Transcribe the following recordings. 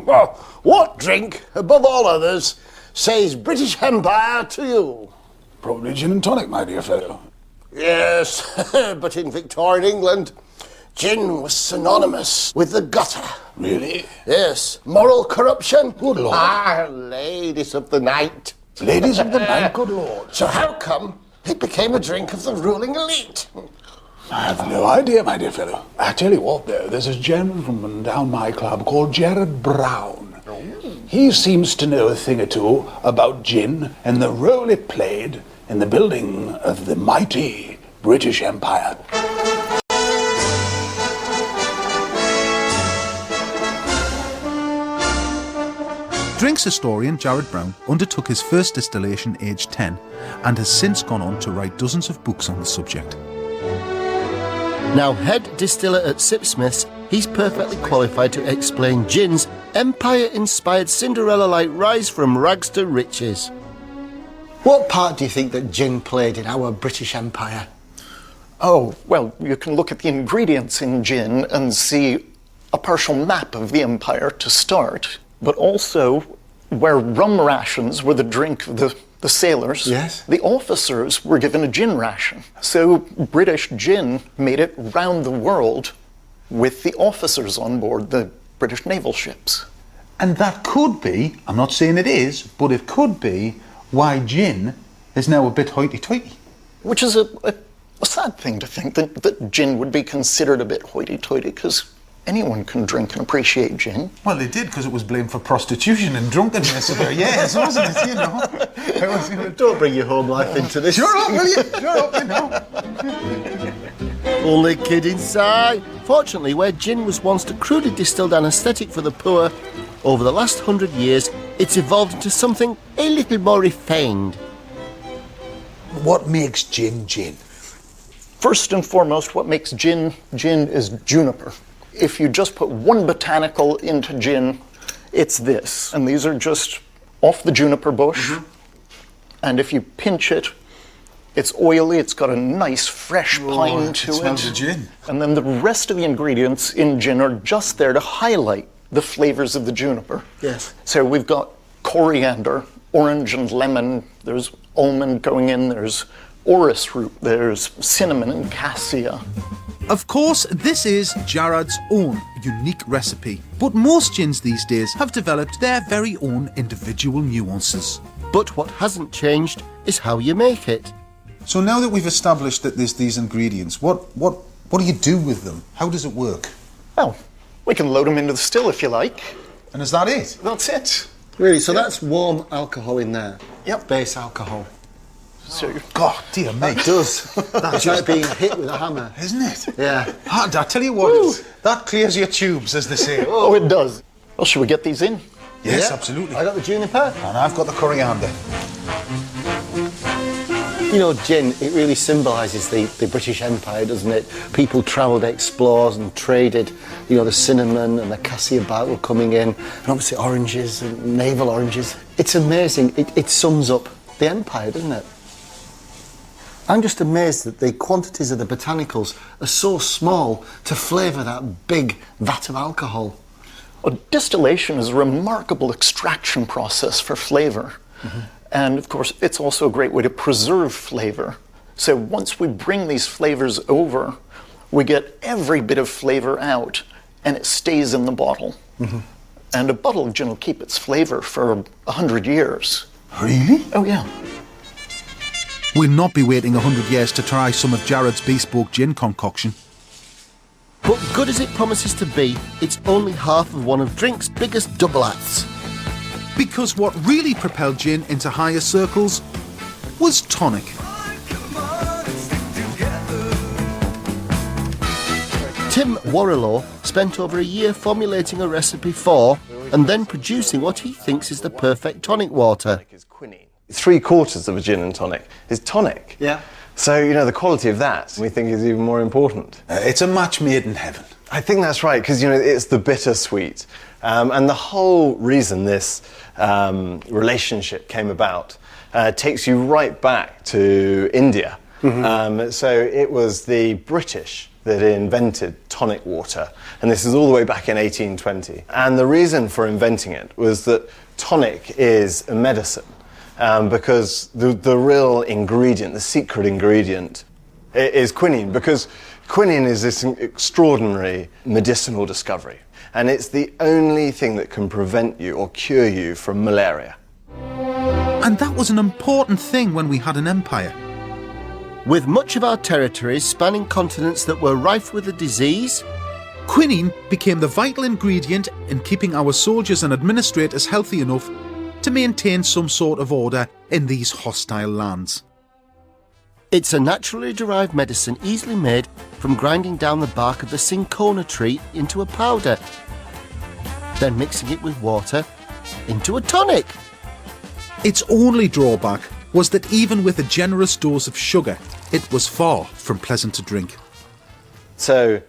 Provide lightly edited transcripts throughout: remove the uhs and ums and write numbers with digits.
Well, what drink, above all others, says British Empire to you? Probably gin and tonic, my dear fellow. Yes, but in Victorian England, gin was synonymous with the gutter. Really? Yes, moral corruption. Good Lord. Ah, ladies of the night. Ladies of the night, good Lord. So how come it became a drink of the ruling elite? I have no idea, my dear fellow. I tell you what, though, there's a gentleman down my club called Jared Brown. Oh. He seems to know a thing or two about gin and the role it played in the building of the mighty British Empire. Drinks historian Jared Brown undertook his first distillation aged 10 and has since gone on to write dozens of books on the subject. Now head distiller at Sipsmiths, he's perfectly qualified to explain gin's empire-inspired Cinderella-like rise from rags to riches. What part do you think that gin played in our British Empire? Oh, well, you can look at the ingredients in gin and see a partial map of the empire to start, but also where rum rations were the drink of the sailors, yes, the officers were given a gin ration. So British gin made it round the world with the officers on board the British naval ships. And that could be, I'm not saying it is, but it could be why gin is now a bit hoity-toity. Which is a sad thing to think, that gin would be considered a bit hoity-toity, because anyone can drink and appreciate gin. Well, they did, because it was blamed for prostitution and drunkenness for years, wasn't it, you know? Don't bring your home life into this. Shut up, will you? Shut up, you know. Only kidding, Si. Fortunately, where gin was once a crudely distilled anaesthetic for the poor, over the last 100 years, it's evolved into something a little more refined. What makes gin gin? First and foremost, what makes gin gin is juniper. If you just put one botanical into gin, it's this. And these are just off the juniper bush. Mm-hmm. And if you pinch it, it's oily, it's got a nice fresh pine to it. It smells of gin. And then the rest of the ingredients in gin are just there to highlight the flavors of the juniper. Yes. So we've got coriander, orange and lemon, there's almond going in, there's orris root, there's cinnamon and cassia. Of course, this is Jared's own unique recipe, but most gins these days have developed their very own individual nuances. But what hasn't changed is how you make it. So now that we've established that there's these ingredients, what do you do with them? How does it work? Well, we can load them into the still if you like. And is that it? That's it. Really? So that's warm alcohol in there? Yep. Base alcohol. So, God, dear me. It does. That's like being hit with a hammer. Isn't it? Yeah. I tell you what, that clears your tubes, as they say. Oh, it does. Well, should we get these in? Yes, Yeah. absolutely. I got the juniper. And I've got the coriander. You know, gin, it really symbolises the British Empire, doesn't it? People travelled, explored and traded. You know, the cinnamon and the cassia bark were coming in. And obviously oranges and navel oranges. It's amazing. It sums up the empire, doesn't it? I'm just amazed that the quantities of the botanicals are so small to flavour that big vat of alcohol. Well, distillation is a remarkable extraction process for flavour. Mm-hmm. And of course, it's also a great way to preserve flavour. So once we bring these flavours over, we get every bit of flavour out and it stays in the bottle. Mm-hmm. And a bottle of gin will keep its flavour for 100 years. Really? Oh, yeah. We'll not be waiting 100 years to try some of Jared's bespoke gin concoction. But good as it promises to be, it's only half of one of drink's biggest double acts. Because what really propelled gin into higher circles was tonic. Tim Warrilow spent over a year formulating a recipe for and then producing what he thinks is the perfect tonic water. 3/4 of a gin and tonic is tonic. Yeah. So, you know, the quality of that we think is even more important. It's a match made in heaven. I think that's right, because, you know, it's the bittersweet. And the whole reason this relationship came about takes you right back to India. Mm-hmm. So it was the British that invented tonic water, and this is all the way back in 1820. And the reason for inventing it was that tonic is a medicine, because the real ingredient, the secret ingredient, is quinine, because quinine is this extraordinary medicinal discovery, and it's the only thing that can prevent you or cure you from malaria. And that was an important thing when we had an empire. With much of our territories spanning continents that were rife with the disease, Quinine became the vital ingredient in keeping our soldiers and administrators healthy enough to maintain some sort of order in these hostile lands. it's a naturally derived medicine easily made from grinding down the bark of the cinchona tree into a powder, then mixing it with water into a tonic. Its only drawback was that even with a generous dose of sugar, it was far from pleasant to drink. So, I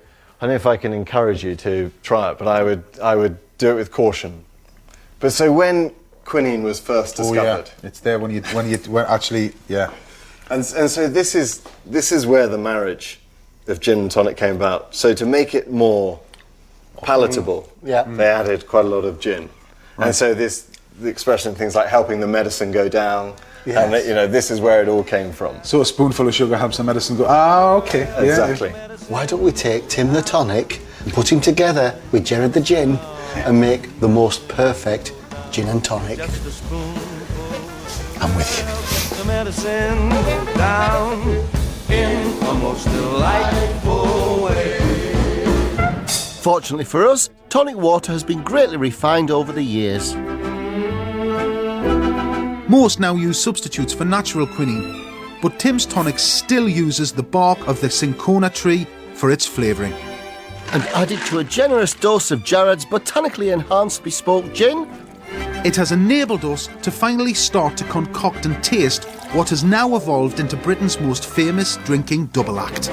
don't know if I can encourage you to try it, but I would do it with caution. But so when quinine was first discovered, it's there when actually, yeah. and so this is where the marriage of gin and tonic came about. So to make it more palatable, they added quite a lot of gin, and so the expression things like helping the medicine go down. And this is where it all came from. So a spoonful of sugar helps the medicine go. Okay. Exactly. Why don't we take Tim the tonic and put him together with Gerard the gin and make the most perfect gin and tonic? I'm with you. The medicine down in a most delightful way. Fortunately for us, tonic water has been greatly refined over the years. Most now use substitutes for natural quinine, but Tim's tonic still uses the bark of the cinchona tree for its flavouring. And added to a generous dose of Gerard's botanically enhanced bespoke gin, it has enabled us to finally start to concoct and taste what has now evolved into Britain's most famous drinking double act.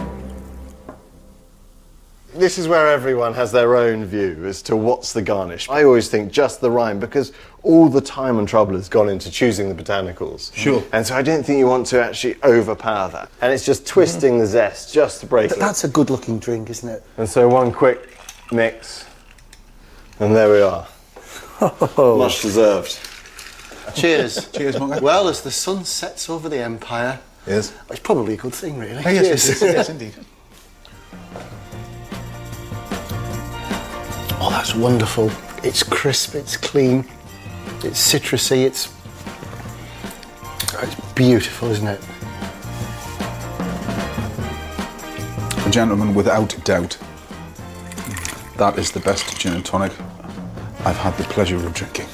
This is where everyone has their own view as to what's the garnish. I always think just the rind, because all the time and trouble has gone into choosing the botanicals. Sure. And so I don't think you want to actually overpower that. And it's just twisting the zest just to break it. That's a good looking drink, isn't it? And so one quick mix, and there we are. Much deserved. Cheers. Cheers, Monkey. Well, as the sun sets over the empire, Yes. it's probably a good thing, really. Yes, indeed. Oh, that's wonderful. It's crisp, it's clean, it's citrusy, it's beautiful, isn't it? Gentlemen, without doubt, that is the best gin and tonic I've had the pleasure of drinking.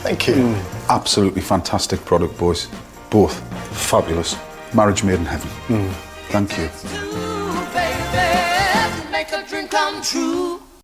Thank you. Absolutely fantastic product, boys. Both fabulous. Marriage made in heaven. Thank you. Baby, make a dream come true.